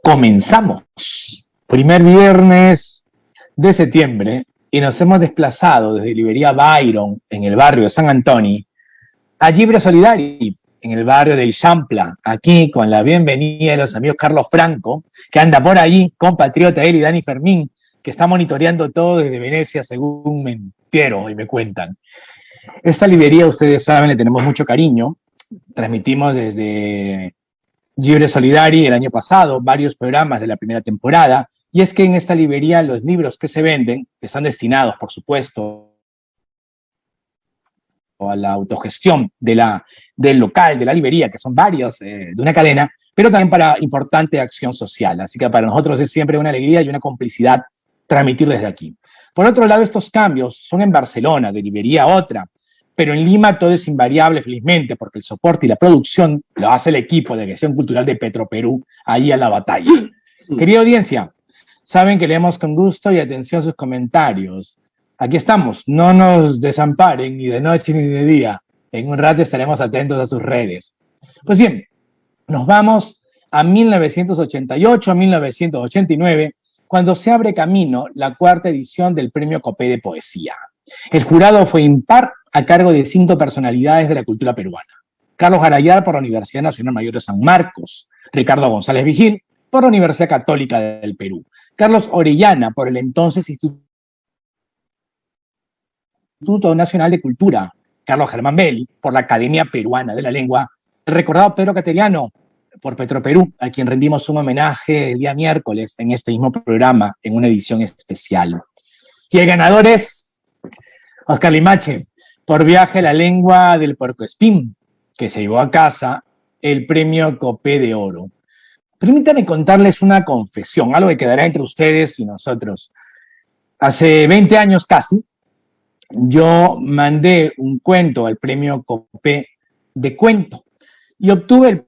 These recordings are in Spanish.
Comenzamos. Primer viernes de septiembre y nos hemos desplazado desde Librería Byron, en el barrio de San Antonio, a Llibre Solidari, en el barrio del Champla, aquí con la bienvenida de los amigos Carlos Franco, que anda por allí, compatriota él y Dani Fermín, que está monitoreando todo desde Venecia, según me entero y me cuentan. Esta librería, ustedes saben, le tenemos mucho cariño. Transmitimos desde Llibre Solidari el año pasado varios programas de la primera temporada, y es que en esta librería los libros que se venden están destinados, por supuesto, a la autogestión del local, de la librería, que son varios de una cadena, pero también para importante acción social. Así que para nosotros es siempre una alegría y una complicidad transmitir desde aquí. Por otro lado, estos cambios son en Barcelona, de librería a otra, pero en Lima todo es invariable, felizmente, porque el soporte y la producción lo hace el equipo de gestión cultural de Petroperú, ahí a la batalla. Querida audiencia, saben que leemos con gusto y atención sus comentarios. Aquí estamos, no nos desamparen ni de noche ni de día. En un rato estaremos atentos a sus redes. Pues bien, nos vamos a 1988, a 1989, cuando se abre camino la cuarta edición del Premio Copé de Poesía. El jurado fue impar a cargo de 5 personalidades de la cultura peruana. Carlos Garayar por la Universidad Nacional Mayor de San Marcos, Ricardo González Vigil por la Universidad Católica del Perú, Carlos Orellana por el entonces Instituto Nacional de Cultura, Carlos Germán Belli por la Academia Peruana de la Lengua, el recordado Pedro Cateriano por Petroperú, a quien rendimos un homenaje el día miércoles en este mismo programa, en una edición especial. Y el ganador es Oscar Limache, por Viaje a la Lengua del Puercoespín, que se llevó a casa el premio Copé de Oro. Permítanme contarles una confesión, algo que quedará entre ustedes y nosotros. Hace 20 años casi, yo mandé un cuento al premio Copé de cuento y obtuve el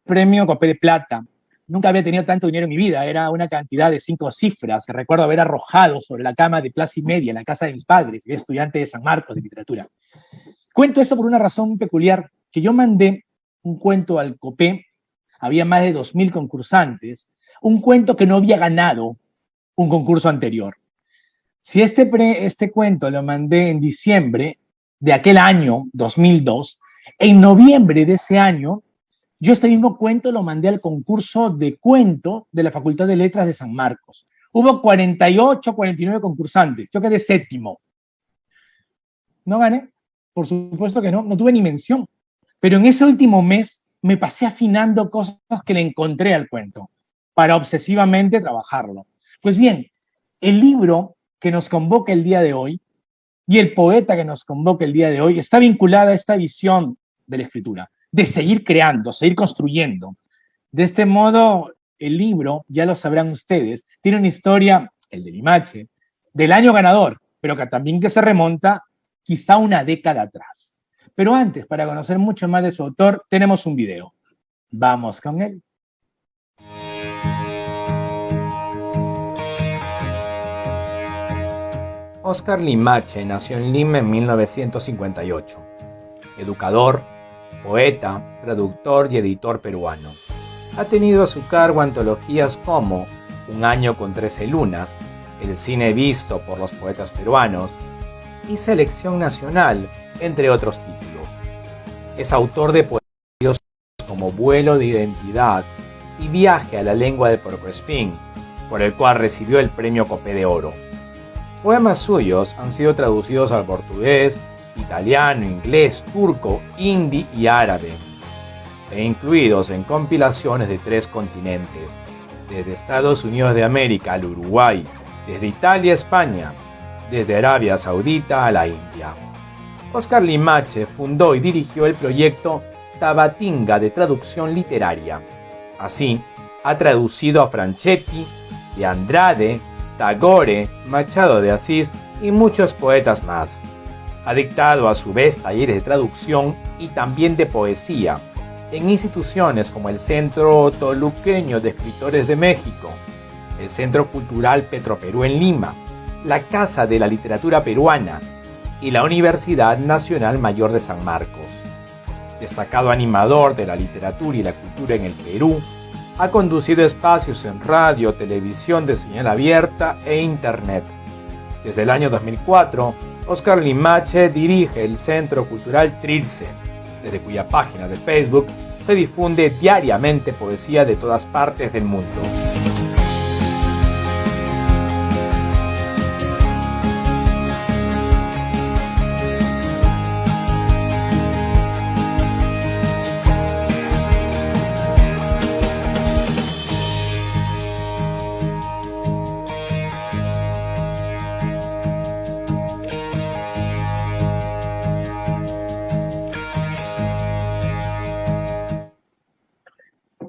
premio Copé de plata. Nunca había tenido tanto dinero en mi vida, era una cantidad de 5 cifras que recuerdo haber arrojado sobre la cama de Plaza y Media en la casa de mis padres, yo era estudiante de San Marcos de literatura. Cuento eso por una razón peculiar, que yo mandé un cuento al Copé, había más de 2.000 concursantes, un cuento que no había ganado un concurso anterior. Si este cuento lo mandé en diciembre de aquel año, 2002, en noviembre de ese año, yo este mismo cuento lo mandé al concurso de cuento de la Facultad de Letras de San Marcos. Hubo 48, 49 concursantes. Yo quedé séptimo. ¿No gané? Por supuesto que no. No tuve ni mención. Pero en ese último mes me pasé afinando cosas que le encontré al cuento para obsesivamente trabajarlo. Pues bien, el libro que nos convoca el día de hoy y el poeta que nos convoca el día de hoy está vinculado a esta visión de la escritura, de seguir creando, seguir construyendo. De este modo, el libro, ya lo sabrán ustedes, tiene una historia, el de Limache, del año ganador, pero que también que se remonta quizá una década atrás. Pero antes, para conocer mucho más de su autor, tenemos un video. Vamos con él. Oscar Limache nació en Lima en 1958. Educador, poeta, traductor y editor peruano. Ha tenido a su cargo antologías como Un año con 13 lunas, El cine visto por los poetas peruanos y Selección Nacional, entre otros títulos. Es autor de poesías como Vuelo de Identidad y Viaje a la Lengua del Puercoespín, por el cual recibió el premio Copé de Oro. Poemas suyos han sido traducidos al portugués, italiano, inglés, turco, hindi y árabe, e incluidos en compilaciones de 3 continentes, desde Estados Unidos de América al Uruguay, desde Italia a España, desde Arabia Saudita a la India. Oscar Limache fundó y dirigió el proyecto Tabatinga de traducción literaria. Así, ha traducido a Franchetti, de Andrade, Tagore, Machado de Asís y muchos poetas más. Ha dictado a su vez talleres de traducción y también de poesía en instituciones como el Centro Toluqueño de Escritores de México, el Centro Cultural Petroperú en Lima, la Casa de la Literatura Peruana y la Universidad Nacional Mayor de San Marcos. destacado animador de la literatura y la cultura en el Perú, ha conducido espacios en radio, televisión de señal abierta e internet. Desde el año 2004, Óscar Limache dirige el Centro Cultural Trilce, desde cuya página de Facebook se difunde diariamente poesía de todas partes del mundo.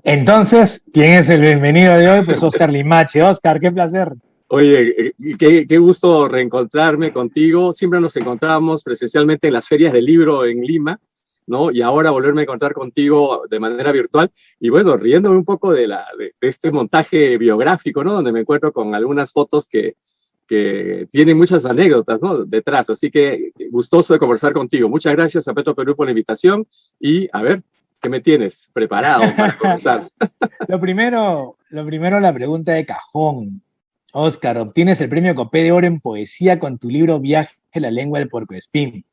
Entonces, ¿quién es el bienvenido de hoy? Pues Óscar Limache. Óscar, qué placer. Oye, qué gusto reencontrarme contigo. Siempre nos encontrábamos presencialmente en las ferias del libro en Lima, ¿no? Y ahora volverme a encontrar contigo de manera virtual. Y bueno, riéndome un poco de este montaje biográfico, ¿no? Donde me encuentro con algunas fotos que tienen muchas anécdotas, ¿no? Detrás. Así que gustoso de conversar contigo. Muchas gracias a Petro Perú por la invitación. Y a ver, ¿qué me tienes preparado para comenzar? Lo primero, la pregunta de cajón. Óscar, obtienes el premio Copé de Oro en poesía con tu libro Viaje a la lengua del puercoespín.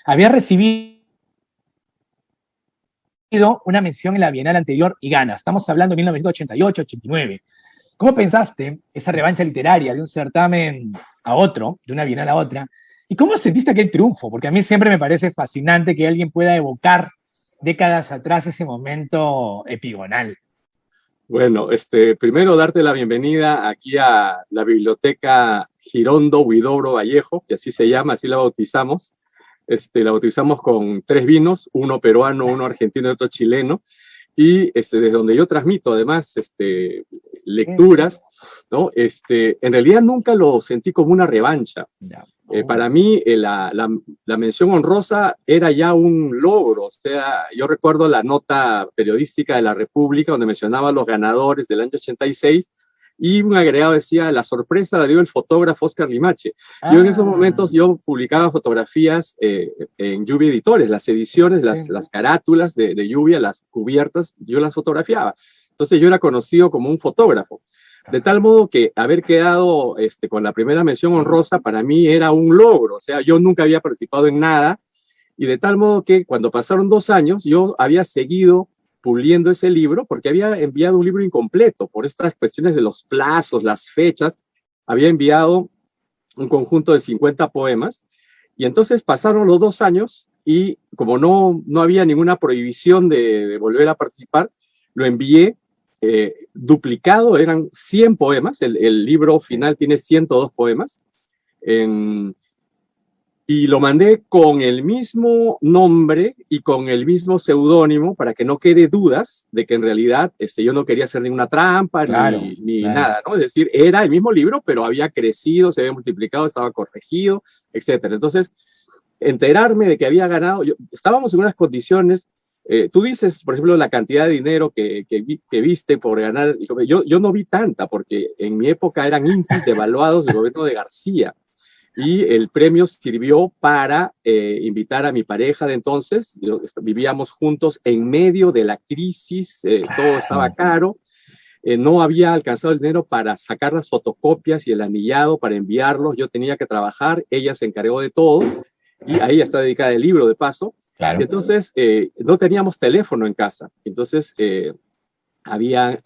Habías recibido una mención en la Bienal anterior y ganas. Estamos hablando de 1988-89. ¿Cómo pensaste esa revancha literaria de un certamen a otro, de una Bienal a otra? ¿Y cómo sentiste aquel triunfo? Porque a mí siempre me parece fascinante que alguien pueda evocar décadas atrás ese momento epigonal. Bueno, primero darte la bienvenida aquí a la Biblioteca Girondo Huidobro Vallejo, que así se llama, así la bautizamos. La bautizamos con 3 vinos, uno peruano, uno argentino y otro chileno. Y desde donde yo transmito, además, lecturas, ¿no? En realidad nunca lo sentí como una revancha. Para mí, la mención honrosa era ya un logro. O sea, yo recuerdo la nota periodística de La República donde mencionaba los ganadores del año 86 y un agregado decía, la sorpresa la dio el fotógrafo Óscar Limache. Yo en esos momentos yo publicaba fotografías en Lluvia Editores, las ediciones, las carátulas de Lluvia, las cubiertas, yo las fotografiaba. Entonces yo era conocido como un fotógrafo. De tal modo que haber quedado con la primera mención honrosa para mí era un logro. O sea, yo nunca había participado en nada. Y de tal modo que cuando pasaron 2 años, yo había seguido puliendo ese libro porque había enviado un libro incompleto por estas cuestiones de los plazos, las fechas. Había enviado un conjunto de 50 poemas. Y entonces pasaron los 2 años y como no había ninguna prohibición de volver a participar, lo envié duplicado, eran 100 poemas, el libro final tiene 102 poemas, y lo mandé con el mismo nombre y con el mismo seudónimo para que no quede dudas de que en realidad yo no quería hacer ninguna trampa ni nada, ¿no? Es decir, era el mismo libro, pero había crecido, se había multiplicado, estaba corregido, etc. Entonces, enterarme de que había ganado, estábamos en unas condiciones. Tú dices, por ejemplo, la cantidad de dinero que viste por ganar. Yo no vi tanta, porque en mi época eran intis devaluados del gobierno de García. Y el premio sirvió para invitar a mi pareja de entonces. Vivíamos juntos en medio de la crisis, todo estaba caro. No había alcanzado el dinero para sacar las fotocopias y el anillado para enviarlos. Yo tenía que trabajar, ella se encargó de todo. Y ahí está dedicada el libro, de paso. Claro. Entonces, no teníamos teléfono en casa. Entonces, había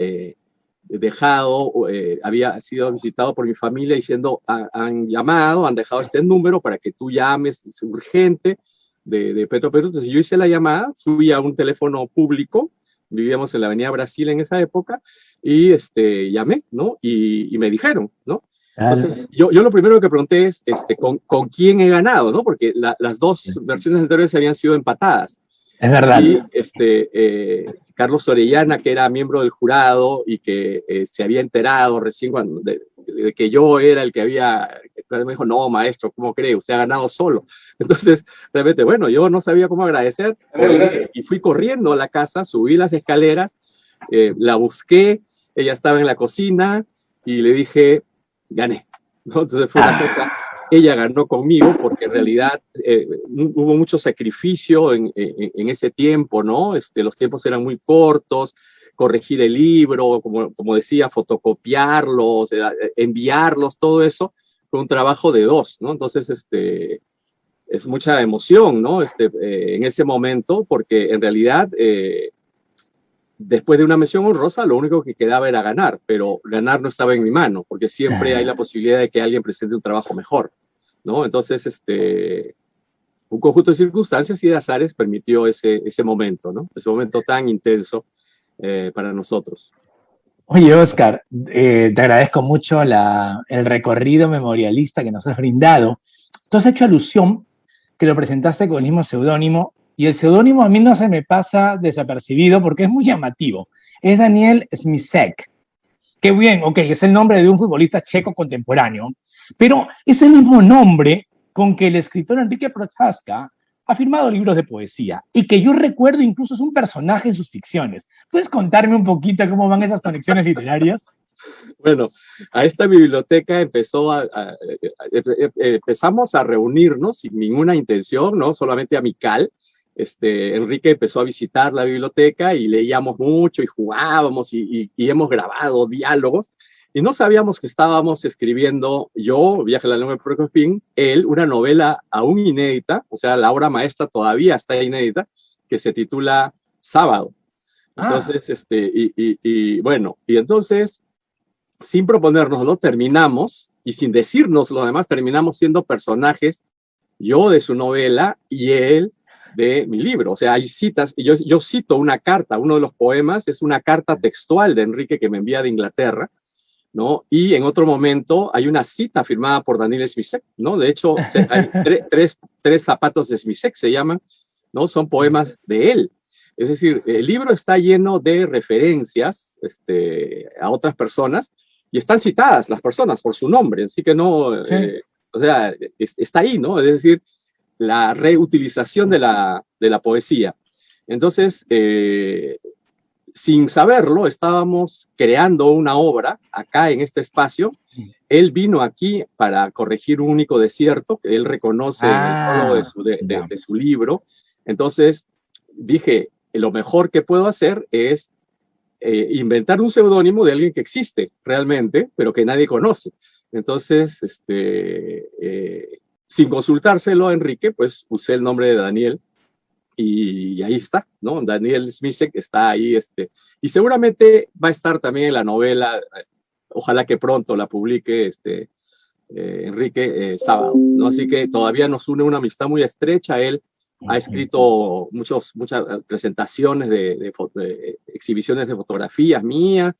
había sido visitado por mi familia diciendo, han llamado, han dejado este número para que tú llames, es urgente, de Petro Perú. Entonces, yo hice la llamada, fui a un teléfono público, vivíamos en la Avenida Brasil en esa época, y llamé, ¿no? Y me dijeron, ¿no? Entonces, yo lo primero que pregunté es ¿con quién he ganado? ¿No? Porque las 2 versiones anteriores habían sido empatadas. Es verdad. Y Carlos Orellana, que era miembro del jurado y que se había enterado recién de que yo era el que me dijo, no, maestro, ¿cómo cree? Usted ha ganado solo. Entonces, realmente, bueno, yo no sabía cómo agradecer y fui corriendo a la casa, subí las escaleras, la busqué, ella estaba en la cocina y le dije, gané, ¿no? Entonces fue una cosa ella ganó conmigo porque en realidad hubo mucho sacrificio en ese tiempo, ¿no? Los tiempos eran muy cortos, corregir el libro, como decía, fotocopiarlos, enviarlos, todo eso fue un trabajo de dos, ¿no? Entonces, es mucha emoción, ¿no? En ese momento, porque en realidad, después de una mención honrosa, lo único que quedaba era ganar, pero ganar no estaba en mi mano, porque siempre hay la posibilidad de que alguien presente un trabajo mejor, ¿no? Entonces, un conjunto de circunstancias y de azares permitió ese momento, ¿no? Ese momento tan intenso para nosotros. Oye, Oscar, te agradezco mucho el recorrido memorialista que nos has brindado. Tú has hecho alusión que lo presentaste con el mismo seudónimo, y el seudónimo a mí no se me pasa desapercibido porque es muy llamativo. Es Daniel Smisek. Qué bien, ok, es el nombre de un futbolista checo contemporáneo, pero es el mismo nombre con que el escritor Enrique Prochaska ha firmado libros de poesía y que yo recuerdo incluso es un personaje en sus ficciones. ¿Puedes contarme un poquito cómo van esas conexiones literarias? Bueno, a esta biblioteca empezamos a reunirnos sin ninguna intención, ¿no? Solamente amical. Enrique empezó a visitar la biblioteca y leíamos mucho y jugábamos y hemos grabado diálogos y no sabíamos que estábamos escribiendo, yo, Viaje a la lengua de Porco-Espín, él, una novela aún inédita, o sea, la obra maestra todavía está inédita, que se titula Sábado. Entonces, bueno, y entonces, sin proponérnoslo, terminamos, y sin decirnos lo demás, terminamos siendo personajes, yo de su novela y él de mi libro. O sea, hay citas, y yo cito una carta, uno de los poemas es una carta textual de Enrique que me envía de Inglaterra, ¿no? Y en otro momento hay una cita firmada por Daniel Smisek, ¿no? De hecho, hay tres zapatos de Smisek, se llaman, ¿no? Son poemas de él. Es decir, el libro está lleno de referencias a otras personas y están citadas las personas por su nombre, así que no, Sí. o sea, está ahí, ¿no? Es decir, la reutilización de la poesía. Entonces, sin saberlo, estábamos creando una obra acá en este espacio. Él vino aquí para corregir un único desierto que él reconoce en el prólogo de su libro. Entonces, dije, lo mejor que puedo hacer es inventar un seudónimo de alguien que existe realmente, pero que nadie conoce. Entonces, sin consultárselo a Enrique, pues usé el nombre de Daniel y ahí está, ¿no? Daniel Smisek está ahí, y seguramente va a estar también en la novela, ojalá que pronto la publique Enrique Sábado, ¿no? Así que todavía nos une una amistad muy estrecha. Él ha escrito muchas presentaciones de exhibiciones de fotografías mías,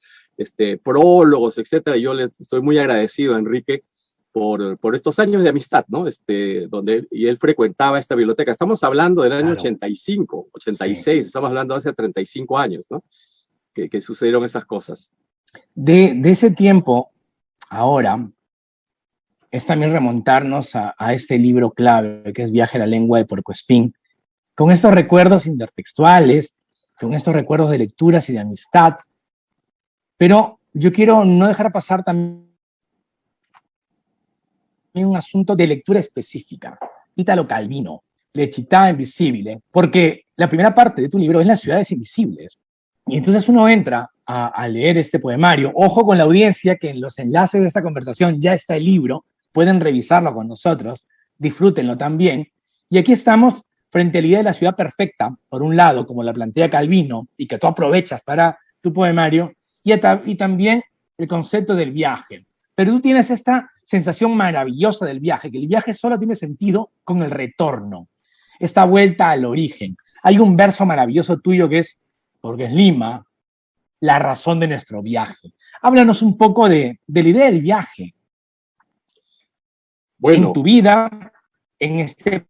prólogos, etcétera. Yo le estoy muy agradecido a Enrique por estos años de amistad, ¿no? Y él frecuentaba esta biblioteca. Estamos hablando del año 85, 86, sí. Estamos hablando de hace 35 años, ¿no? Que sucedieron esas cosas. De ese tiempo, ahora, es también remontarnos a este libro clave, que es Viaje a la lengua de Porco-Espín, con estos recuerdos intertextuales, con estos recuerdos de lecturas y de amistad. Pero yo quiero no dejar pasar también un asunto de lectura específica. Italo Calvino, Le città invisibili, porque la primera parte de tu libro es Las ciudades invisibles. Y entonces uno entra a leer este poemario. Ojo con la audiencia, que en los enlaces de esta conversación ya está el libro, pueden revisarlo con nosotros, disfrútenlo también. Y aquí estamos frente a la idea de la ciudad perfecta, por un lado, como la plantea Calvino, y que tú aprovechas para tu poemario, y también el concepto del viaje. Pero tú tienes esta sensación maravillosa del viaje, que el viaje solo tiene sentido con el retorno, esta vuelta al origen. Hay un verso maravilloso tuyo que es, porque es Lima, la razón de nuestro viaje. Háblanos un poco de la idea del viaje. Bueno, en tu vida, en este...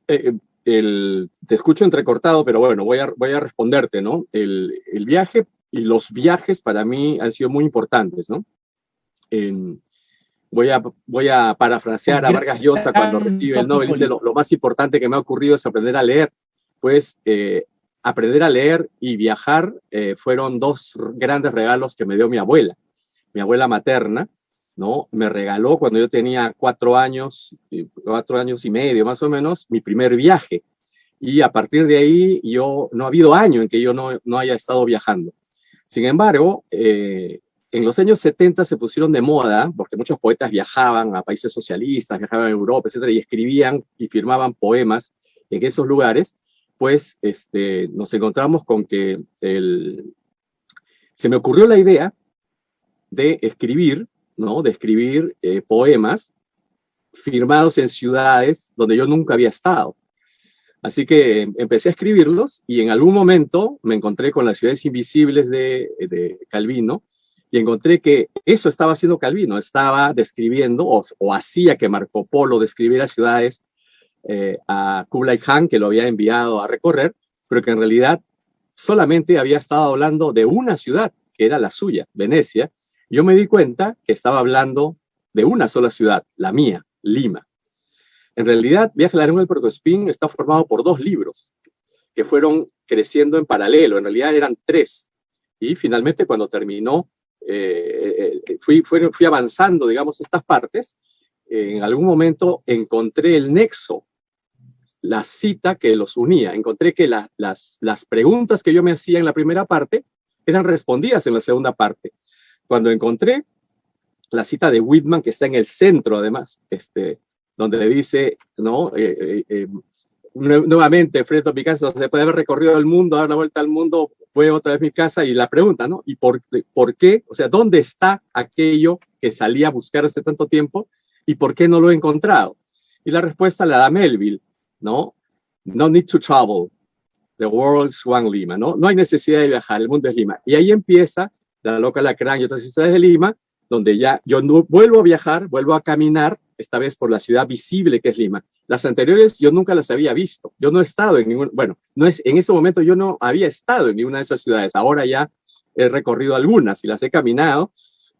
te escucho entrecortado, pero bueno, voy a responderte, ¿no? El viaje y los viajes para mí han sido muy importantes, ¿no? Voy a parafrasear a Vargas Llosa cuando recibe el Nobel, dice, lo más importante que me ha ocurrido es aprender a leer. Pues aprender a leer y viajar fueron dos grandes regalos que me dio mi abuela materna, ¿no? Me regaló cuando yo tenía 4 años y medio más o menos, mi primer viaje. Y a partir de ahí no ha habido año en que yo no haya estado viajando. Sin embargo, en los años 70 se pusieron de moda, porque muchos poetas viajaban a países socialistas, viajaban a Europa, etcétera, y escribían y firmaban poemas en esos lugares. Pues nos encontramos con que se me ocurrió la idea de escribir, ¿no? De escribir poemas firmados en ciudades donde yo nunca había estado. Así que empecé a escribirlos y en algún momento me encontré con las ciudades invisibles de Calvino y encontré que eso estaba haciendo Calvino, estaba describiendo o hacía que Marco Polo describiera ciudades a Kublai Khan, que lo había enviado a recorrer, pero que en realidad solamente había estado hablando de una ciudad, que era la suya, Venecia. Yo me di cuenta que estaba hablando de una sola ciudad, la mía, Lima. En realidad, Viaje a la Lengua del Puercoespín está formado por 2 libros que fueron creciendo en paralelo. En realidad eran 3. Y finalmente, cuando terminó, fui avanzando, digamos, estas partes. En algún momento encontré el nexo, la cita que los unía. Encontré que las preguntas que yo me hacía en la primera parte eran respondidas en la segunda parte. Cuando encontré la cita de Whitman, que está en el centro, además, donde le dice, ¿no? Nuevamente, Frederick Picasso, se puede haber recorrido el mundo, dar la vuelta al mundo, fue otra vez mi casa, y la pregunta, ¿no? ¿Y por qué? O sea, ¿dónde está aquello que salí a buscar hace tanto tiempo y por qué no lo he encontrado? Y la respuesta la da Melville, ¿no? No need to travel, the world's one Lima, ¿no? No hay necesidad de viajar, el mundo es Lima. Y ahí empieza La Loca Alacrán y otras ciudades de Lima, donde ya yo no vuelvo a viajar, vuelvo a caminar, esta vez por la ciudad visible que es Lima. Las anteriores yo nunca las había visto. Yo no he estado en ningún, bueno, en ese momento yo no había estado en ninguna de esas ciudades. Ahora ya he recorrido algunas y las he caminado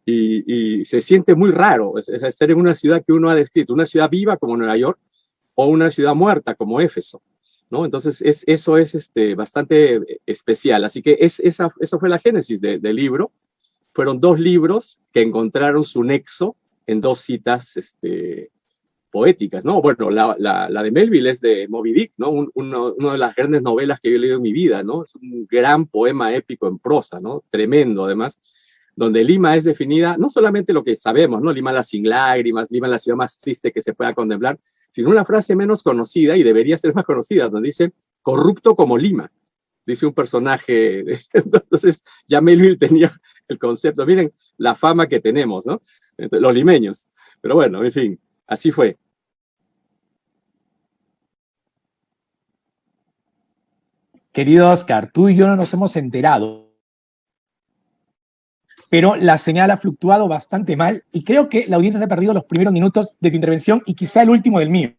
y se siente muy raro estar en una ciudad que uno ha descrito, una ciudad viva como Nueva York o una ciudad muerta como Éfeso, ¿no? Entonces eso es bastante especial. Así que esa fue la génesis del libro. Fueron 2 libros que encontraron su nexo en 2 citas poéticas, ¿no? Bueno, la de Melville es de Moby Dick, ¿no? Una de las grandes novelas que yo he leído en mi vida, ¿no? Es un gran poema épico en prosa, ¿no? Tremendo, además, donde Lima es definida, no solamente lo que sabemos, ¿no? Lima la sin lágrimas, Lima la ciudad más triste que se pueda contemplar, sino una frase menos conocida, y debería ser más conocida, donde dice, corrupto como Lima, dice un personaje. Entonces, ya Melville tenía el concepto. Miren la fama que tenemos, ¿no? Los limeños. Pero bueno, en fin, así fue. Querido Oscar, tú y yo no nos hemos enterado, pero la señal ha fluctuado bastante mal y creo que la audiencia se ha perdido los primeros minutos de tu intervención y quizá el último del mío.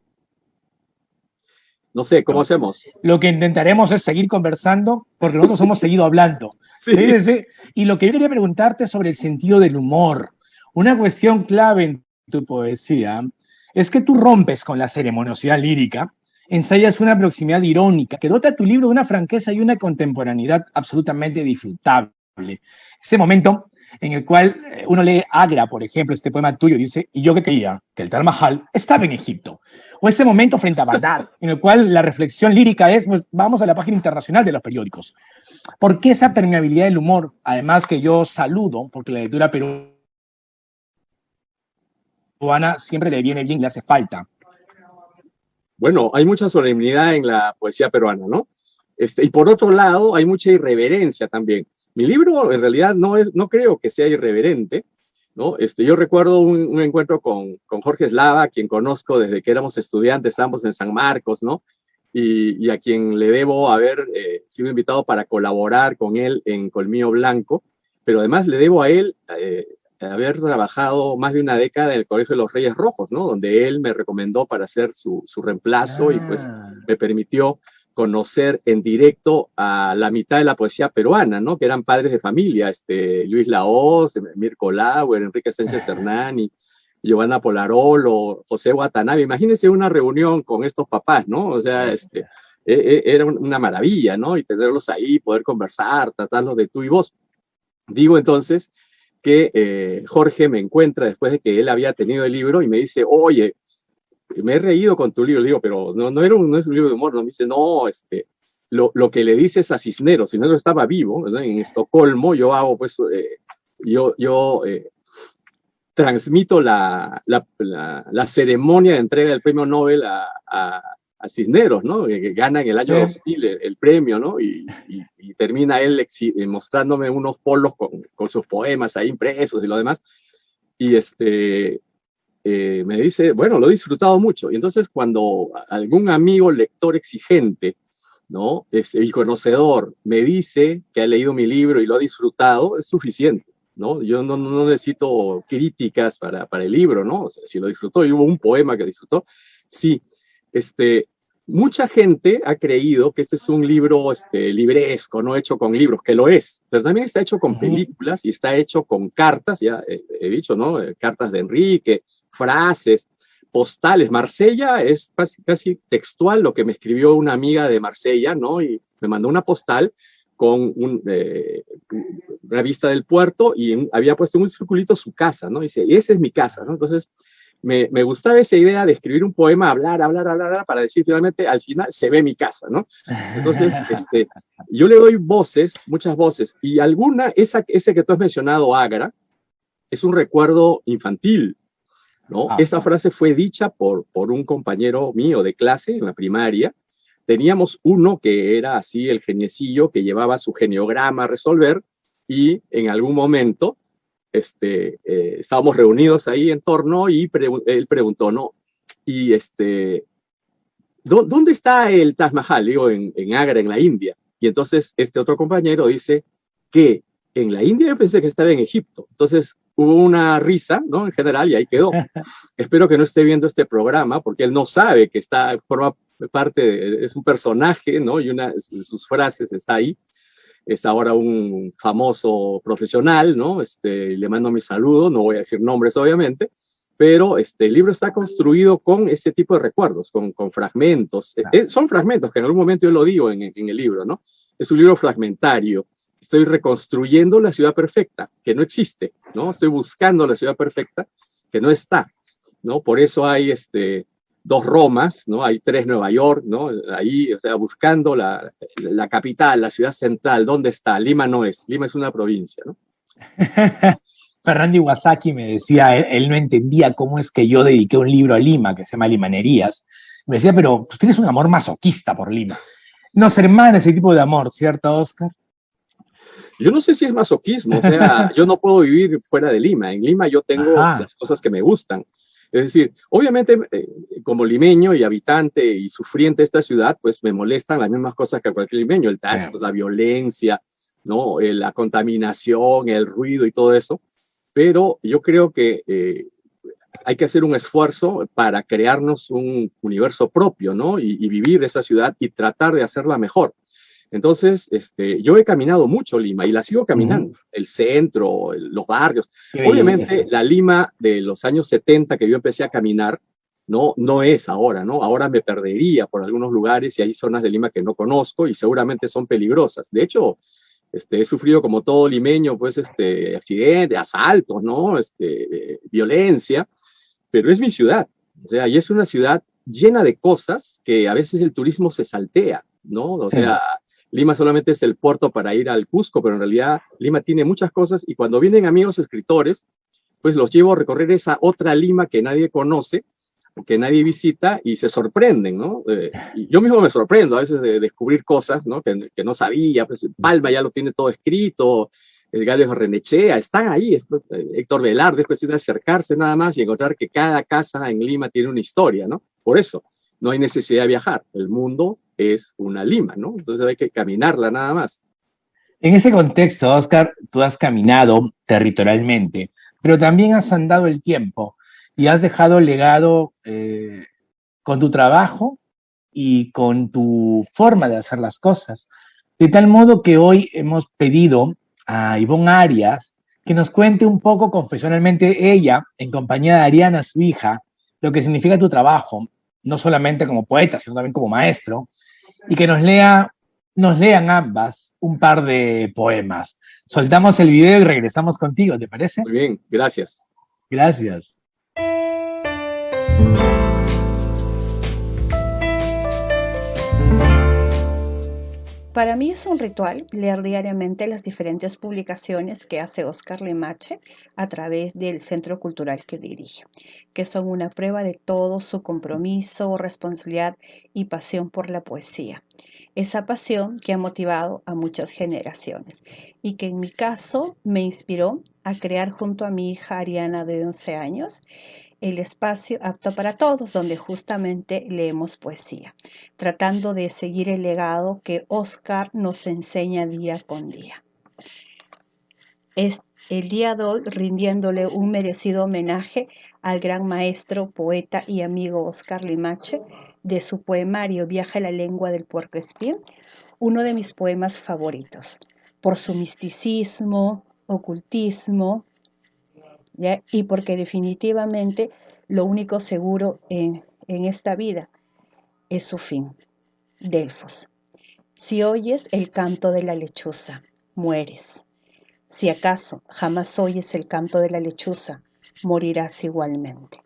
No sé, ¿cómo hacemos? Lo que intentaremos es seguir conversando porque nosotros hemos seguido hablando. Sí. Sí. Y lo que yo quería preguntarte sobre el sentido del humor. Una cuestión clave en tu poesía es que tú rompes con la ceremoniosidad lírica, ensayas una proximidad irónica que dota a tu libro de una franqueza y una contemporaneidad absolutamente disfrutable. Ese momento en el cual uno lee Agra, por ejemplo, este poema tuyo, dice, y yo que creía que el Taj Mahal estaba en Egipto. O ese momento frente a Bagdad, en el cual la reflexión lírica es, pues, vamos a la página internacional de los periódicos. ¿Por qué esa permeabilidad del humor? Además que yo saludo, porque la lectura peruana siempre le viene bien y le hace falta. Bueno, hay mucha solemnidad en la poesía peruana, ¿no? Y por otro lado, hay mucha irreverencia también. Mi libro, en realidad, no creo que sea irreverente, ¿no? Yo recuerdo un encuentro con Jorge Eslava, a quien conozco desde que éramos estudiantes, ambos en San Marcos, ¿no? Y a quien le debo haber sido invitado para colaborar con él en Colmillo Blanco, pero además le debo a él haber trabajado más de una década en el Colegio de los Reyes Rojos, ¿no? Donde él me recomendó para hacer su reemplazo y pues me permitió conocer en directo a la mitad de la poesía peruana, ¿no? Que eran padres de familia, Luis Lahoz, Mirko Lauer, Enrique Sánchez Hernán, Giovanna Polarolo, José Watanabe. Imagínense una reunión con estos papás, ¿no? O sea, era una maravilla, ¿no? Y tenerlos ahí, poder conversar, tratarlos de tú y vos. Digo entonces que Jorge me encuentra después de que él había tenido el libro y me dice, oye, me he reído con tu libro. Le digo, pero no es un libro de humor. No, me dice, no, lo que le dices a Cisneros estaba vivo, ¿verdad? En Estocolmo. Yo hago, pues, yo transmito la ceremonia de entrega del premio Nobel a Cisneros, ¿no? Que gana en el año 2000 el premio, ¿no? Y termina él mostrándome unos polos con sus poemas ahí impresos y lo demás. Y me dice, bueno, lo he disfrutado mucho. Y entonces cuando algún amigo lector exigente, ¿no? Y conocedor me dice que ha leído mi libro y lo ha disfrutado, es suficiente, ¿no? Yo no necesito críticas para el libro, ¿no? O sea, si lo disfrutó y hubo un poema que disfrutó, sí. Mucha gente ha creído que este es un libro libresco, no hecho con libros, que lo es, pero también está hecho con películas y está hecho con cartas, ya he dicho, ¿no? Cartas de Enrique, frases, postales. Marsella es casi textual lo que me escribió una amiga de Marsella, ¿no? Y me mandó una postal con una vista del puerto y había puesto en un circulito su casa, ¿no? Y dice, esa es mi casa, ¿no? Entonces, me gustaba esa idea de escribir un poema, hablar, para decir finalmente, al final, se ve mi casa, ¿no? Entonces, yo le doy voces, muchas voces, y ese que tú has mencionado, Agra, es un recuerdo infantil, ¿no? Esa frase fue dicha por un compañero mío de clase en la primaria. Teníamos uno que era así el geniecillo que llevaba su geniograma a resolver y en algún momento estábamos reunidos ahí en torno y él preguntó, ¿no? Y ¿dónde está el Taj Mahal? Digo, en Agra, en la India. Y entonces este otro compañero dice que en la India yo pensé que estaba en Egipto. Entonces hubo una risa, ¿no? En general, y ahí quedó. Espero que no esté viendo este programa, porque él no sabe que forma parte, es un personaje, ¿no? Y una de sus frases está ahí. Es ahora un famoso profesional, ¿no? Le mando mi saludo, no voy a decir nombres obviamente, pero el libro está construido con este tipo de recuerdos, con fragmentos. Son fragmentos que en algún momento yo lo digo en el libro, ¿no? Es un libro fragmentario. Estoy reconstruyendo la ciudad perfecta, que no existe, ¿no? Estoy buscando la ciudad perfecta, que no está, ¿no? Por eso hay dos Romas, ¿no? Hay tres Nueva York, ¿no? Ahí, o sea, buscando la capital, la ciudad central, ¿dónde está? Lima no es, Lima es una provincia, ¿no? Fernando Iwasaki me decía, él no entendía cómo es que yo dediqué un libro a Lima, que se llama Limanerías. Me decía, pero tú tienes un amor masoquista por Lima. Nos hermana ese tipo de amor, ¿cierto, Oscar? Yo no sé si es masoquismo, o sea, yo no puedo vivir fuera de Lima. En Lima yo tengo las cosas que me gustan. Es decir, obviamente, como limeño y habitante y sufriente de esta ciudad, pues me molestan las mismas cosas que a cualquier limeño, el tránsito, la violencia, ¿no? La contaminación, el ruido y todo eso. Pero yo creo que hay que hacer un esfuerzo para crearnos un universo propio, ¿no? Y vivir esa ciudad y tratar de hacerla mejor. Entonces, yo he caminado mucho Lima y la sigo caminando, el centro, los barrios. Obviamente, la Lima de los años 70 que yo empecé a caminar, no es ahora, ¿no? Ahora me perdería por algunos lugares y hay zonas de Lima que no conozco y seguramente son peligrosas. De hecho, he sufrido como todo limeño, pues, accidentes, asaltos, ¿no? Violencia, pero es mi ciudad. O sea, y es una ciudad llena de cosas que a veces el turismo se saltea, ¿no? O sea, Lima solamente es el puerto para ir al Cusco, pero en realidad Lima tiene muchas cosas y cuando vienen amigos escritores, pues los llevo a recorrer esa otra Lima que nadie conoce, que nadie visita y se sorprenden, ¿no? Y yo mismo me sorprendo a veces de descubrir cosas, ¿no? Que no sabía, pues Palma ya lo tiene todo escrito, Gales Barrenechea, están ahí, Héctor Velarde, es cuestión de acercarse nada más y encontrar que cada casa en Lima tiene una historia, ¿no? Por eso, no hay necesidad de viajar, el mundo es una Lima, ¿no? Entonces hay que caminarla nada más. En ese contexto, Oscar, tú has caminado territorialmente, pero también has andado el tiempo y has dejado legado con tu trabajo y con tu forma de hacer las cosas. De tal modo que hoy hemos pedido a Ivonne Arias que nos cuente un poco confesionalmente ella, en compañía de Ariana, su hija, lo que significa tu trabajo, no solamente como poeta, sino también como maestro, y que nos lean ambas un par de poemas. soltamos el video y regresamos contigo, ¿te parece? Muy bien, gracias. Gracias. Para mí es un ritual leer diariamente las diferentes publicaciones que hace Oscar Limache a través del Centro Cultural que dirige, que son una prueba de todo su compromiso, responsabilidad y pasión por la poesía. Esa pasión que ha motivado a muchas generaciones y que en mi caso me inspiró a crear junto a mi hija Ariana de 11 años el espacio apto para todos, donde justamente leemos poesía, tratando de seguir el legado que Oscar nos enseña día con día. Es el día de hoy rindiéndole un merecido homenaje al gran maestro, poeta y amigo Oscar Limache, de su poemario Viaje a la lengua del puercoespín, uno de mis poemas favoritos, por su misticismo, ocultismo, ¿ya? Y porque definitivamente lo único seguro en esta vida es su fin, Delfos. Si oyes el canto de la lechuza, mueres. Si acaso jamás oyes el canto de la lechuza, morirás igualmente.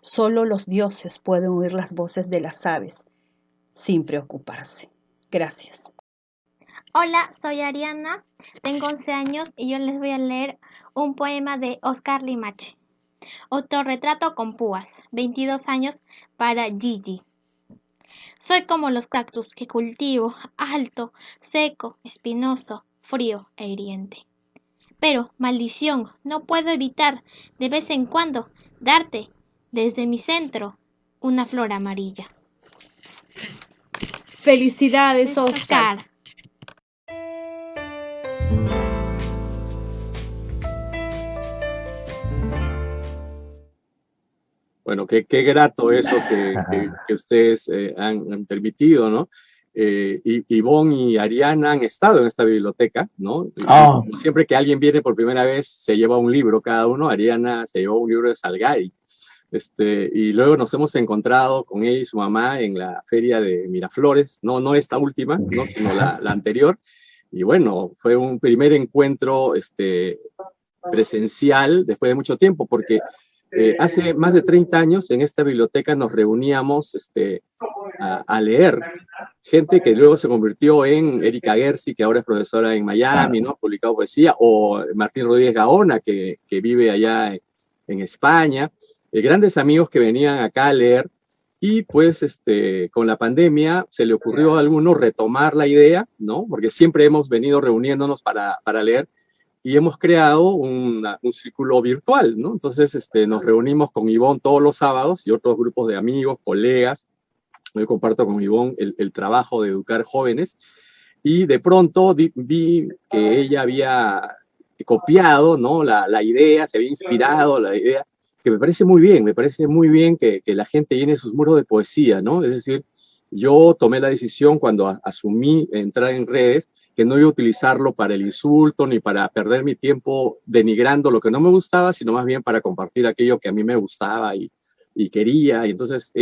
Solo los dioses pueden oír las voces de las aves sin preocuparse. Gracias. Hola, soy Ariana, tengo 11 años y yo les voy a leer un poema de Oscar Limache. Autorretrato con púas, 22 años para Gigi. Soy como los cactus que cultivo, alto, seco, espinoso, frío e hiriente. Pero, maldición, no puedo evitar, de vez en cuando, darte, desde mi centro, una flor amarilla. Felicidades, Oscar. Bueno, qué grato eso que ustedes han permitido, ¿no? Ivonne y Ariana han estado en esta biblioteca, ¿no? Oh. Siempre que alguien viene por primera vez, se lleva un libro cada uno. Ariana se llevó un libro de Salgari. Y luego nos hemos encontrado con ella y su mamá en la feria de Miraflores, no esta última, ¿no? Sino la anterior. Y bueno, fue un primer encuentro presencial después de mucho tiempo, porque hace más de 30 años en esta biblioteca nos reuníamos a leer. Gente que luego se convirtió en Erika Gersi, que ahora es profesora en Miami, ¿no? Ha publicado poesía, o Martín Rodríguez Gaona, que vive allá en España. Grandes amigos que venían acá a leer, y pues con la pandemia se le ocurrió a alguno retomar la idea, ¿no? Porque siempre hemos venido reuniéndonos para leer, y hemos creado un círculo virtual, ¿no? Entonces nos reunimos con Ivonne todos los sábados y otros grupos de amigos, colegas. Yo comparto con Ivonne el trabajo de educar jóvenes, y de pronto vi que ella había copiado, ¿no? la idea, se había inspirado la idea, que me parece muy bien que la gente llene sus muros de poesía, ¿no? Es decir, yo tomé la decisión cuando asumí entrar en redes que no iba a utilizarlo para el insulto ni para perder mi tiempo denigrando lo que no me gustaba, sino más bien para compartir aquello que a mí me gustaba y quería. Y entonces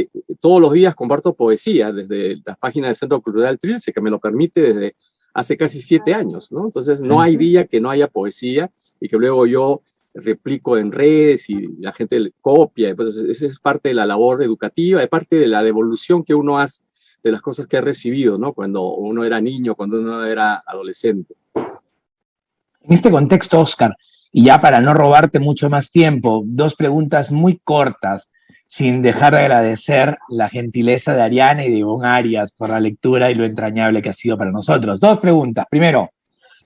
todos los días comparto poesía desde las páginas del Centro Cultural Trilce, que me lo permite desde hace casi 7 años, ¿no? Entonces no hay día que no haya poesía y que luego yo replico en redes y la gente copia. Entonces esa es parte de la labor educativa, es parte de la devolución que uno hace de las cosas que ha recibido, ¿no? Cuando uno era niño, cuando uno era adolescente. En este contexto, Oscar, y ya para no robarte mucho más tiempo, 2 preguntas muy cortas, sin dejar de agradecer la gentileza de Ariana y de Ivonne Arias por la lectura y lo entrañable que ha sido para nosotros. 2 preguntas. Primero,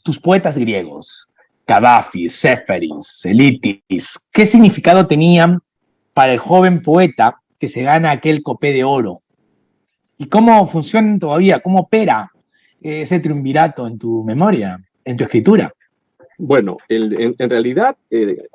tus poetas griegos, Kavafis, Séferis, Elitis, ¿qué significado tenían para el joven poeta que se gana aquel copé de oro? ¿Y cómo funcionan todavía? ¿Cómo opera ese triunvirato en tu memoria, en tu escritura? Bueno, en realidad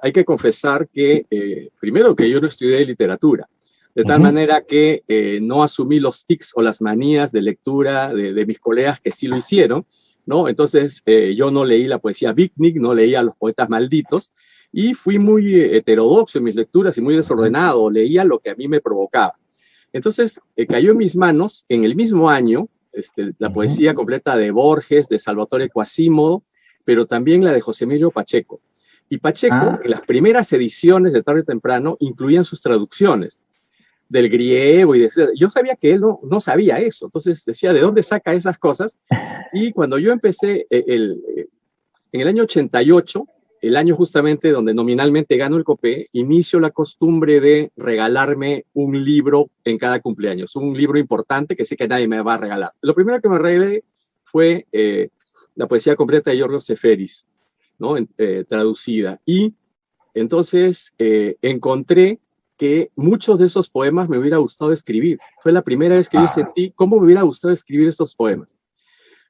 hay que confesar que, primero, que yo no estudié literatura, de tal manera que no asumí los tics o las manías de lectura de mis colegas que sí lo hicieron, ¿no? Entonces yo no leí la poesía beatnik, no leía a los poetas malditos, y fui muy heterodoxo en mis lecturas y muy desordenado, leía lo que a mí me provocaba. Entonces cayó en mis manos en el mismo año la poesía completa de Borges, de Salvatore Quasimodo, pero también la de José Emilio Pacheco. Y Pacheco, en las primeras ediciones de Tarde o Temprano, incluían sus traducciones del griego. Yo sabía que él no sabía eso, entonces decía, ¿de dónde saca esas cosas? Y cuando yo empecé en el año 88, el año justamente donde nominalmente gano el COPE, inicio la costumbre de regalarme un libro en cada cumpleaños, un libro importante que sé que nadie me va a regalar. Lo primero que me regalé fue la poesía completa de Giorgio Seferis, ¿no? Traducida. Y entonces encontré que muchos de esos poemas me hubiera gustado escribir. Fue la primera vez que yo sentí cómo me hubiera gustado escribir estos poemas.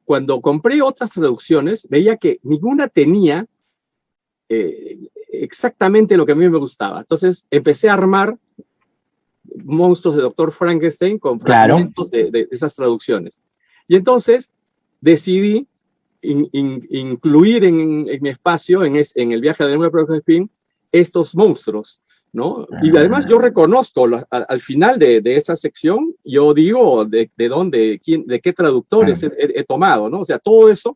Cuando compré otras traducciones, veía que ninguna tenía exactamente lo que a mí me gustaba. Entonces empecé a armar monstruos de Dr. Frankenstein con fragmentos de esas traducciones. Y entonces decidí incluir en mi espacio, en el viaje a la lengua de Profesor Spin, estos monstruos, ¿no? Y además yo reconozco, al final de esa sección, yo digo de dónde, de qué traductores he tomado, ¿no? O sea, todo eso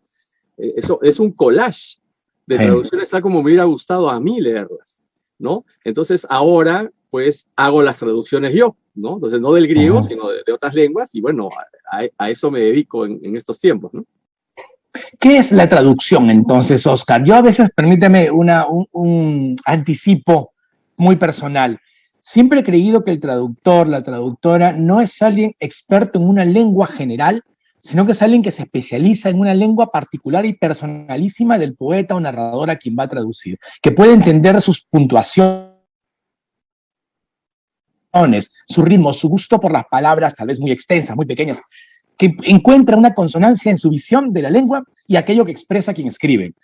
es un collage de traducciones tal como me hubiera gustado a mí leerlas, ¿no? Entonces ahora, pues, hago las traducciones yo, ¿no? Entonces, no del griego, sino de otras lenguas, y bueno, a eso me dedico en estos tiempos, ¿no? ¿Qué es la traducción entonces, Oscar? Yo a veces, permíteme un anticipo muy personal. Siempre he creído que el traductor, la traductora, no es alguien experto en una lengua general, sino que es alguien que se especializa en una lengua particular y personalísima del poeta o narrador a quien va a traducir, que puede entender sus puntuaciones, su ritmo, su gusto por las palabras, tal vez muy extensas, muy pequeñas, que encuentra una consonancia en su visión de la lengua y aquello que expresa quien escribe.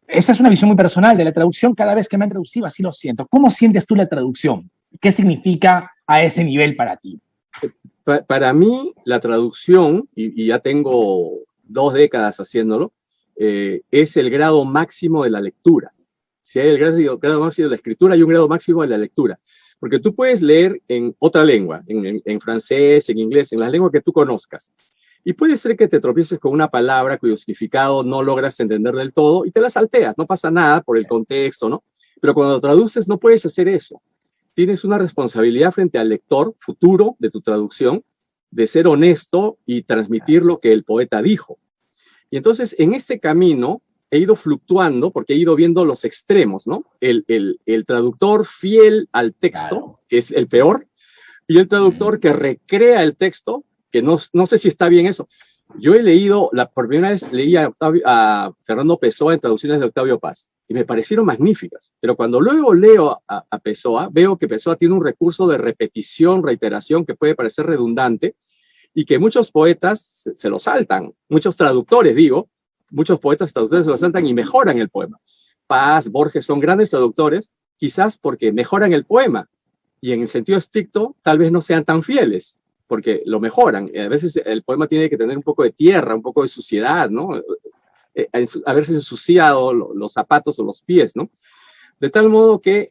Esa es una visión muy personal de la traducción. Cada vez que me han traducido, así lo siento. ¿Cómo sientes tú la traducción? ¿Qué significa a ese nivel para ti? Para mí, la traducción, y ya tengo 2 décadas haciéndolo, es el grado máximo de la lectura. Si hay el grado máximo de la escritura, hay un grado máximo de la lectura. Porque tú puedes leer en otra lengua, en francés, en inglés, en las lenguas que tú conozcas. Y puede ser que te tropieces con una palabra cuyo significado no logras entender del todo y te la salteas. No pasa nada por el contexto, ¿no? Pero cuando traduces no puedes hacer eso. Tienes una responsabilidad frente al lector futuro de tu traducción de ser honesto y transmitir lo que el poeta dijo. Y entonces, en este camino, he ido fluctuando porque he ido viendo los extremos, ¿no? El traductor fiel al texto, que es el peor, y el traductor que recrea el texto, que no sé si está bien eso. Yo he leído, por primera vez leí a Fernando Pessoa en traducciones de Octavio Paz, y me parecieron magníficas. Pero cuando luego leo a Pessoa, veo que Pessoa tiene un recurso de repetición, reiteración, que puede parecer redundante, y que muchos poetas se lo saltan, muchos traductores, digo, muchos poetas traductores se lo saltan y mejoran el poema. Paz, Borges son grandes traductores, quizás porque mejoran el poema, y en el sentido estricto tal vez no sean tan fieles, porque lo mejoran. A veces el poema tiene que tener un poco de tierra, un poco de suciedad, ¿no? A veces ensuciado los zapatos o los pies, ¿no? De tal modo que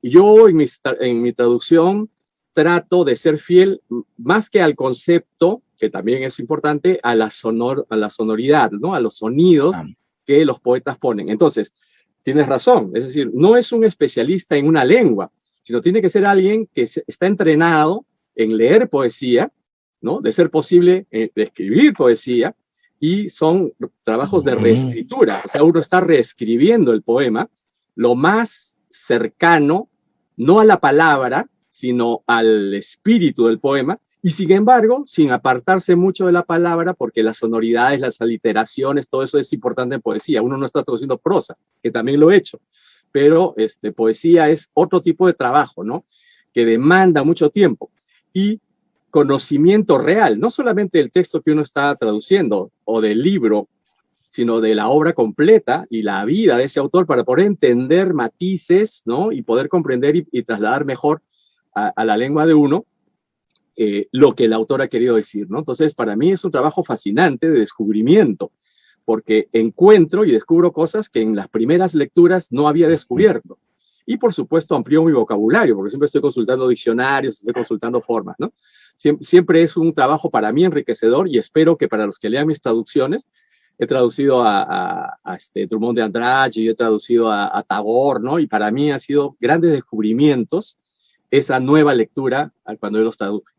yo en mi traducción trato de ser fiel más que al concepto, que también es importante, a la sonoridad, ¿no? A los sonidos que los poetas ponen. Entonces, tienes razón, es decir, no es un especialista en una lengua, sino tiene que ser alguien que está entrenado en leer poesía, ¿no? De ser posible, de escribir poesía, y son trabajos de reescritura, o sea, uno está reescribiendo el poema lo más cercano, no a la palabra, sino al espíritu del poema, y sin embargo, sin apartarse mucho de la palabra, porque las sonoridades, las aliteraciones, todo eso es importante en poesía. Uno no está traduciendo prosa, que también lo he hecho, pero poesía es otro tipo de trabajo, ¿no? Que demanda mucho tiempo y conocimiento real, no solamente del texto que uno está traduciendo o del libro, sino de la obra completa y la vida de ese autor para poder entender matices, ¿no? Y poder comprender y trasladar mejor a la lengua de uno lo que el autor ha querido decir, ¿no? Entonces, para mí es un trabajo fascinante de descubrimiento, porque encuentro y descubro cosas que en las primeras lecturas no había descubierto. Y, por supuesto, amplío mi vocabulario, porque siempre estoy consultando diccionarios, estoy consultando formas, ¿no? Siempre es un trabajo para mí enriquecedor y espero que para los que lean mis traducciones he traducido a Drummond de Andrade, y he traducido a Tagore, ¿no? Y para mí ha sido grandes descubrimientos esa nueva lectura cuando yo los traduje.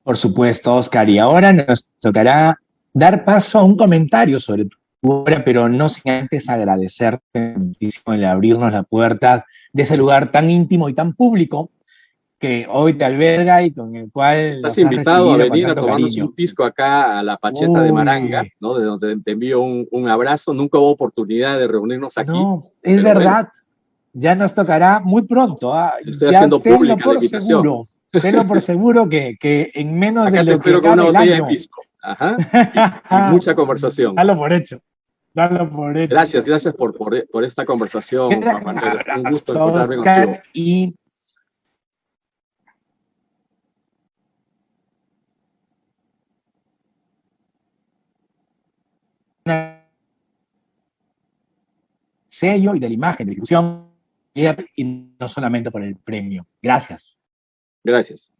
Por supuesto, Oscar. Y ahora nos tocará dar paso a un comentario sobre tu obra, pero no sin antes agradecerte muchísimo el abrirnos la puerta de ese lugar tan íntimo y tan público que hoy te alberga y con el cual estás nos invitado a venir a tanto tomarnos cariño. un pisco acá a la Pacheta de Maranga, ¿no? De donde te envío un abrazo. Nunca hubo oportunidad de reunirnos aquí. No, es verdad. Bueno, ya nos tocará muy pronto. Estoy haciendo pública la invitación. Seguro, tenlo por seguro que en menos acá de lo te espero que con una botella año, de pisco. Ajá. Y mucha conversación. Dalo por hecho. Dalo por hecho. Gracias por esta conversación, Juan Manuel. Es un gusto encontrarme contigo. Y sello y de la imagen de difusión y no solamente por el premio. Gracias. Gracias.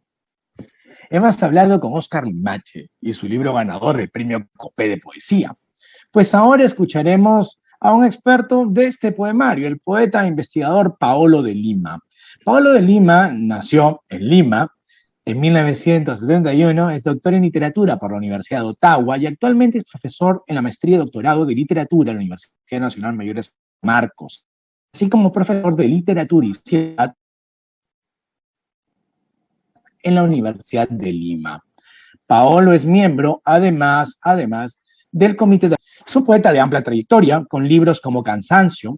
Hemos hablado con Oscar Limache y su libro ganador del premio Copé de Poesía. Pues ahora escucharemos a un experto de este poemario, el poeta e investigador Paolo de Lima. Paolo de Lima nació en Lima en 1971, es doctor en literatura por la Universidad de Ottawa y actualmente es profesor en la maestría y doctorado de literatura en la Universidad Nacional Mayor de San Marcos, así como profesor de literatura y sociedad en la Universidad de Lima. Paolo es miembro, además del comité de... Es un poeta de amplia trayectoria, con libros como Cansancio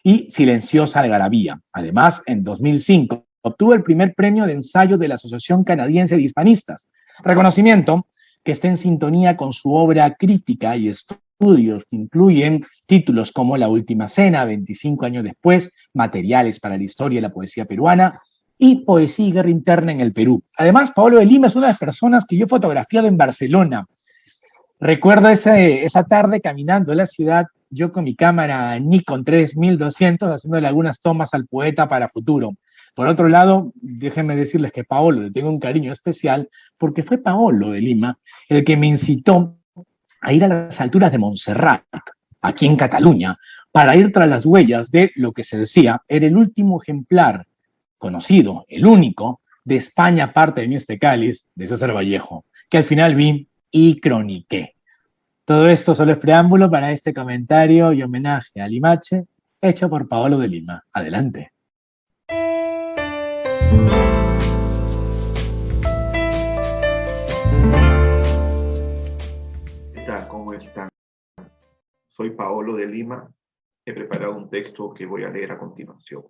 y Silenciosa Algarabía. Además, en 2005, obtuvo el primer premio de ensayo de la Asociación Canadiense de Hispanistas, reconocimiento que está en sintonía con su obra crítica y estudios que incluyen títulos como La Última Cena, 25 años después, Materiales para la Historia de la Poesía Peruana, y Poesía y Guerra Interna en el Perú. Además, Paolo de Lima es una de las personas que yo he fotografiado en Barcelona. Recuerdo esa tarde caminando en la ciudad, yo con mi cámara Nikon 3200, haciéndole algunas tomas al poeta para futuro. Por otro lado, déjenme decirles que Paolo le tengo un cariño especial porque fue Paolo de Lima el que me incitó a ir a las alturas de Montserrat, aquí en Cataluña, para ir tras las huellas de lo que se decía era el último ejemplar conocido, el único, de España parte de mi este cáliz, de César Vallejo, que al final vi y croniqué. Todo esto solo es preámbulo para este comentario y homenaje a Limache, hecho por Paolo de Lima. Adelante. ¿Qué tal? ¿Cómo están? Soy Paolo de Lima. He preparado un texto que voy a leer a continuación.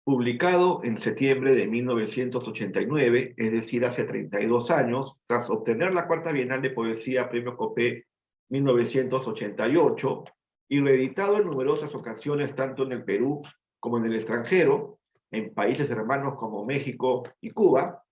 Publicado en septiembre de 1989, es decir, hace 32 años, tras obtener la Cuarta Bienal de Poesía Premio Copé 1988 y reeditado en numerosas ocasiones tanto en el Perú como en el extranjero, en países hermanos como México y Cuba,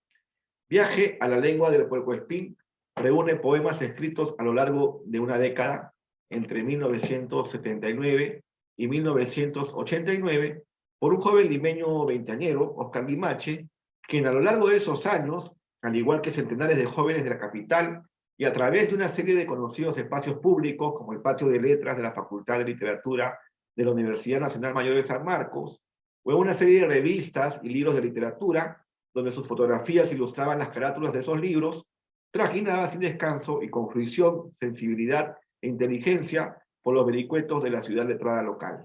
Viaje a la lengua del puercoespín reúne poemas escritos a lo largo de una década, entre 1979 y 1989, por un joven limeño veinteañero, Oscar Limache, quien a lo largo de esos años, al igual que centenares de jóvenes de la capital, y a través de una serie de conocidos espacios públicos, como el Patio de Letras de la Facultad de Literatura de la Universidad Nacional Mayor de San Marcos, o en una serie de revistas y libros de literatura, donde sus fotografías ilustraban las carátulas de esos libros, trajinaba sin descanso y con fruición, sensibilidad e inteligencia por los vericuetos de la ciudad letrada local.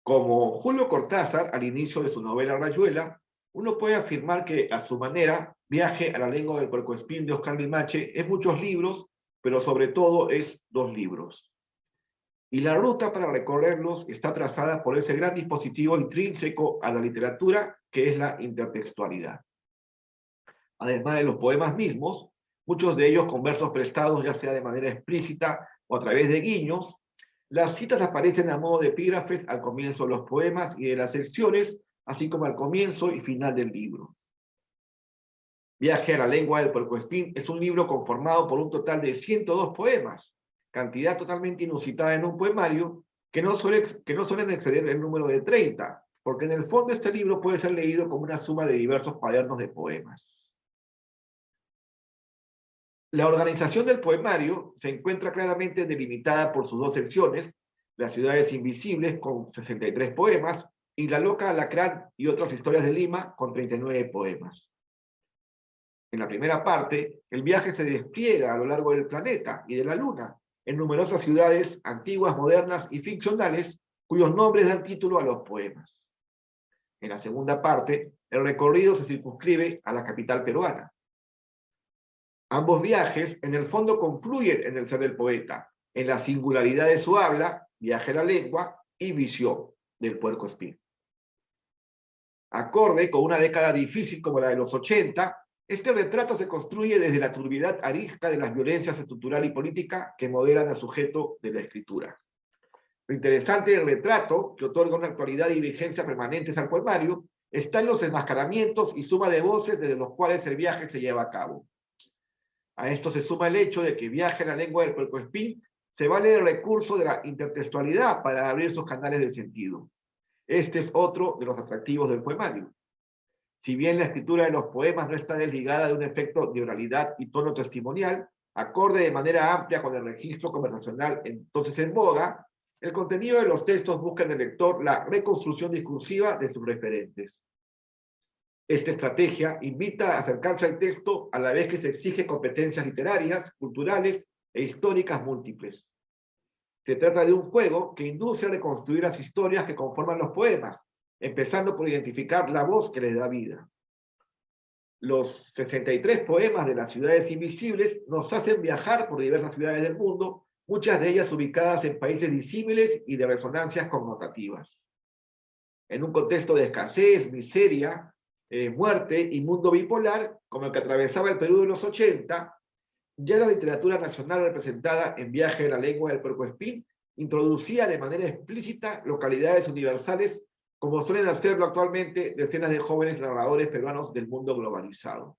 Como Julio Cortázar, al inicio de su novela Rayuela, uno puede afirmar que, a su manera, Viaje a la lengua del puercoespín de Oscar Limache es muchos libros, pero sobre todo es 2 libros. Y la ruta para recorrerlos está trazada por ese gran dispositivo intrínseco a la literatura, que es la intertextualidad. Además de los poemas mismos, muchos de ellos con versos prestados, ya sea de manera explícita o a través de guiños, las citas aparecen a modo de epígrafes al comienzo de los poemas y de las secciones, así como al comienzo y final del libro. Viaje a la lengua del puercoespín es un libro conformado por un total de 102 poemas, cantidad totalmente inusitada en un poemario, que no suelen exceder el número de 30, porque en el fondo este libro puede ser leído como una suma de diversos cuadernos de poemas. La organización del poemario se encuentra claramente delimitada por sus dos secciones, Las ciudades invisibles con 63 poemas y La loca alacrán y otras historias de Lima con 39 poemas. En la primera parte, el viaje se despliega a lo largo del planeta y de la Luna, en numerosas ciudades antiguas, modernas y ficcionales, cuyos nombres dan título a los poemas. En la segunda parte, el recorrido se circunscribe a la capital peruana. Ambos viajes, en el fondo, confluyen en el ser del poeta, en la singularidad de su habla, viaje a la lengua y visión del puercoespín. Acorde con una década difícil como la de los 80, este retrato se construye desde la turbidez arisca de las violencias estructural y política que modelan al sujeto de la escritura. Lo interesante del retrato, que otorga una actualidad y vigencia permanentes al poemario, está en los enmascaramientos y suma de voces desde los cuales el viaje se lleva a cabo. A esto se suma el hecho de que Viaje a la lengua del puercoespín se vale del recurso de la intertextualidad para abrir sus canales de sentido. Este es otro de los atractivos del poemario. Si bien la escritura de los poemas no está desligada de un efecto de oralidad y tono testimonial, acorde de manera amplia con el registro conversacional entonces en boga, el contenido de los textos busca en el lector la reconstrucción discursiva de sus referentes. Esta estrategia invita a acercarse al texto a la vez que se exige competencias literarias, culturales e históricas múltiples. Se trata de un juego que induce a reconstruir las historias que conforman los poemas, empezando por identificar la voz que les da vida. Los 63 poemas de las ciudades invisibles nos hacen viajar por diversas ciudades del mundo, muchas de ellas ubicadas en países disímiles y de resonancias connotativas. En un contexto de escasez, miseria, muerte y mundo bipolar, como el que atravesaba el Perú de los 80, ya la literatura nacional representada en Viaje a la lengua del puercoespín introducía de manera explícita localidades universales, como suelen hacerlo actualmente decenas de jóvenes narradores peruanos del mundo globalizado.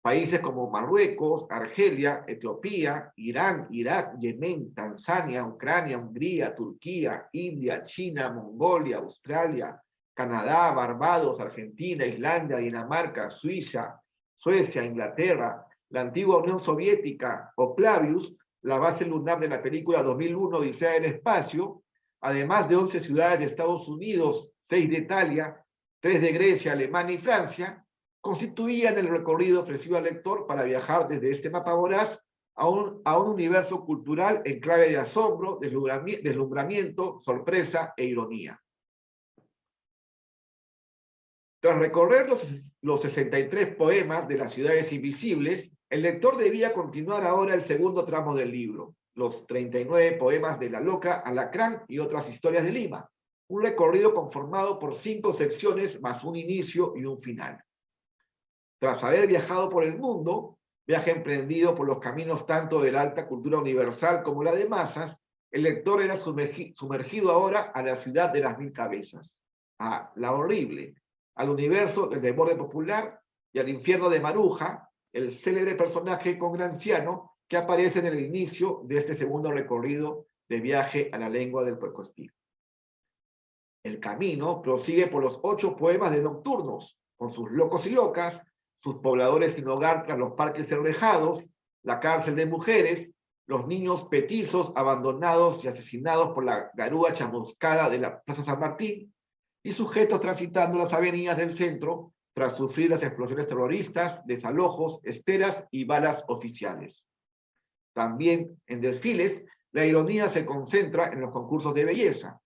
Países como Marruecos, Argelia, Etiopía, Irán, Irak, Yemen, Tanzania, Ucrania, Hungría, Turquía, India, China, Mongolia, Australia, Canadá, Barbados, Argentina, Islandia, Dinamarca, Suiza, Suecia, Inglaterra, la antigua Unión Soviética o Clavius, la base lunar de la película 2001 Odisea en el espacio, además de 11 ciudades de Estados Unidos, 6 de Italia, 3 de Grecia, Alemania y Francia, constituían el recorrido ofrecido al lector para viajar desde este mapa voraz a un universo cultural en clave de asombro, deslumbramiento, sorpresa e ironía. Tras recorrer los 63 poemas de las ciudades invisibles, el lector debía continuar ahora el segundo tramo del libro, los 39 poemas de La loca alacrán y otras historias de Lima, un recorrido conformado por 5 secciones más un inicio y un final. Tras haber viajado por el mundo, viaje emprendido por los caminos tanto de la alta cultura universal como la de masas, el lector era sumergido ahora a la ciudad de las 1000 cabezas, a la horrible, al universo del desborde popular y al infierno de Maruja, el célebre personaje congranciano que aparece en el inicio de este segundo recorrido de Viaje a la lengua del puercoespín. El camino prosigue por los 8 poemas de Nocturnos, con sus locos y locas, sus pobladores sin hogar tras los parques enrejados, la cárcel de mujeres, los niños petizos abandonados y asesinados por la garúa chamuscada de la Plaza San Martín, y sujetos transitando las avenidas del centro tras sufrir las explosiones terroristas, desalojos, esteras y balas oficiales. También en desfiles, la ironía se concentra en los concursos de belleza,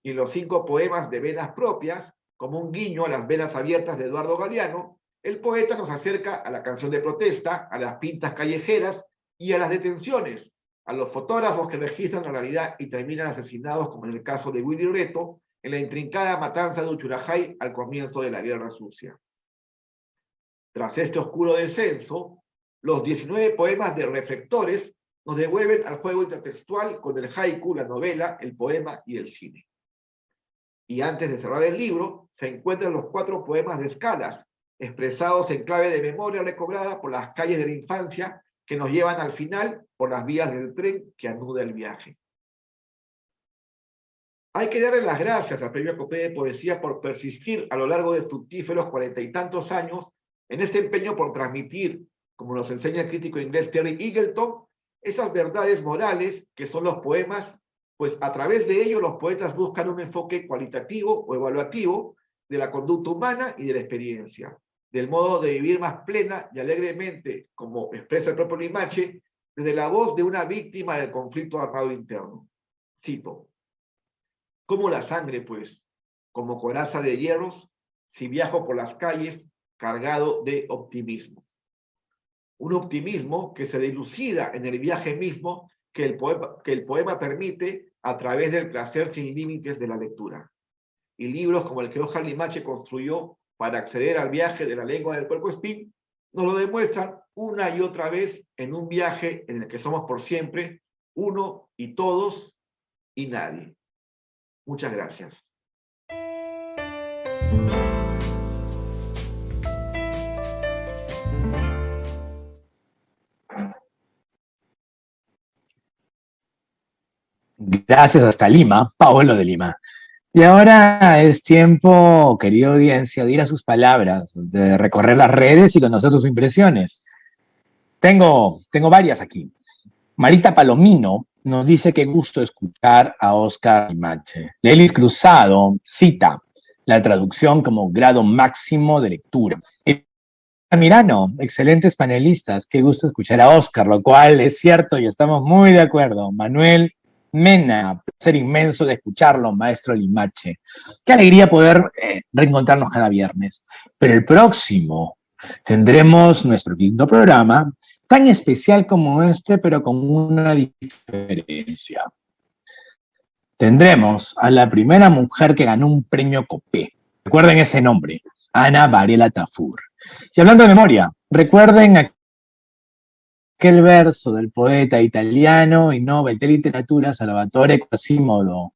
y en los 5 poemas de venas propias, como un guiño a las venas abiertas de Eduardo Galeano, el poeta nos acerca a la canción de protesta, a las pintas callejeras y a las detenciones, a los fotógrafos que registran la realidad y terminan asesinados, como en el caso de Willy Reto, en la intrincada matanza de Uchurajay al comienzo de la Guerra Sucia. Tras este oscuro descenso, los 19 poemas de Reflectores nos devuelven al juego intertextual con el haiku, la novela, el poema y el cine. Y antes de cerrar el libro, se encuentran los 4 poemas de Escalas, expresados en clave de memoria recobrada por las calles de la infancia que nos llevan al final por las vías del tren que anuda el viaje. Hay que darle las gracias al Premio Copé de Poesía por persistir a lo largo de fructíferos 40 y tantos años en este empeño por transmitir como nos enseña el crítico inglés Terry Eagleton, esas verdades morales que son los poemas, pues a través de ellos los poetas buscan un enfoque cualitativo o evaluativo de la conducta humana y de la experiencia, del modo de vivir más plena y alegremente, como expresa el propio Limache, desde la voz de una víctima del conflicto armado interno. Cito: como la sangre, pues, como coraza de hierros, si viajo por las calles cargado de optimismo. Un optimismo que se dilucida en el viaje mismo que el poema permite a través del placer sin límites de la lectura. Y libros como el que Oscar Limache construyó para acceder al viaje de la lengua del puercoespín nos lo demuestran una y otra vez en un viaje en el que somos por siempre uno y todos y nadie. Muchas gracias. Gracias hasta Lima, Paolo de Lima. Y ahora es tiempo, querida audiencia, de ir a sus palabras, de recorrer las redes y conocer sus impresiones. Tengo varias aquí. Marita Palomino nos dice que gusto escuchar a Oscar Limache. Lelis Cruzado cita la traducción como grado máximo de lectura. Mirano, excelentes panelistas, qué gusto escuchar a Oscar, lo cual es cierto y estamos muy de acuerdo. Manuel Mena, placer inmenso de escucharlo, maestro Limache. Qué alegría poder reencontrarnos cada viernes. Pero el próximo tendremos nuestro quinto programa, tan especial como este, pero con una diferencia. Tendremos a la primera mujer que ganó un premio Copé. Recuerden ese nombre, Ana Varela Tafur. Y hablando de memoria, recuerden aquel verso del poeta italiano y Nobel de Literatura Salvatore Quasimodo: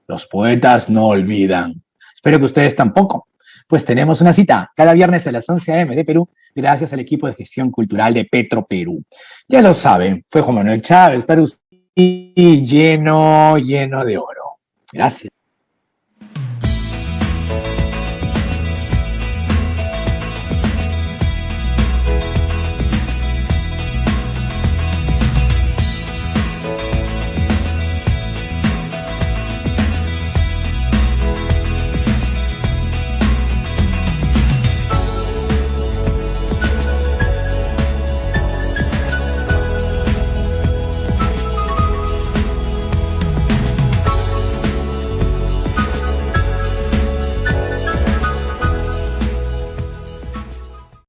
los poetas no olvidan. Espero que ustedes tampoco, pues tenemos una cita cada viernes a las 11 a.m. de Perú, gracias al equipo de gestión cultural de Petro Perú. Ya lo saben, fue Juan Manuel Chávez para usted y lleno de oro. Gracias.